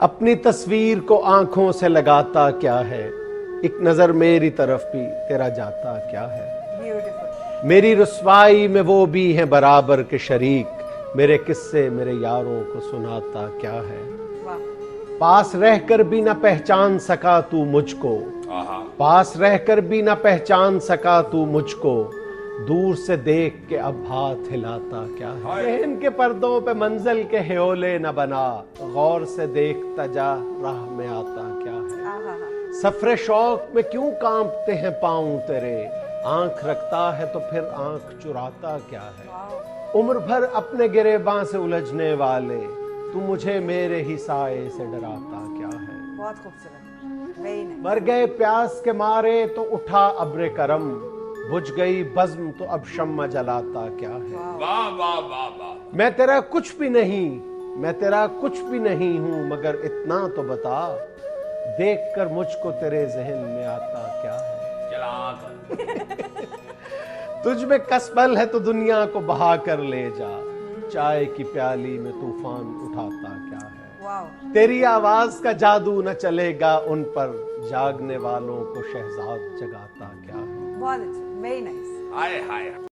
अपनी तस्वीर को आंखों से लगाता क्या है, एक नजर मेरी तरफ भी तेरा जाता क्या है। ब्यूटीफुल। मेरी रुसवाई में वो भी हैं बराबर के शरीक, मेरे किस्से मेरे यारों को सुनाता क्या है। वाह। पास रहकर भी ना पहचान सका तू मुझको, पास रहकर भी ना पहचान सका तू मुझको, दूर से देख के अब हाथ हिलाता क्या है। ज़हन के पर्दों पे मंजिल के ह्योले न बना, गौर से देखता जा राह में आता क्या है। आहा। सफरे शौक में क्यों कांपते हैं पाँव तेरे, आंख रखता है तो फिर आंख चुराता क्या है। वाओ। उम्र भर अपने गिरेबां से उलझने वाले, तू मुझे मेरे ही साए से डराता क्या है। बहुत खूबसूरत। Very nice. मर गए प्यास के मारे तो उठा अब्रे करम, बुझ गई बज़्म तो अब शम्मा जलाता क्या है। वाह वाह वाह वाह। मैं तेरा कुछ भी नहीं, मैं तेरा कुछ भी नहीं हूं, मगर इतना तो बता, देखकर मुझको तेरे जहन में आता क्या है। चला तुझ में कसबल है तो दुनिया को बहा कर ले जा, चाय की प्याली में तूफान उठाता क्या है। वाओ। तेरी आवाज का जादू न चलेगा उन पर, जागने वालों को शहजाद जगाता क्या है। बहुत अच्छा। Very nice. हाय हाय।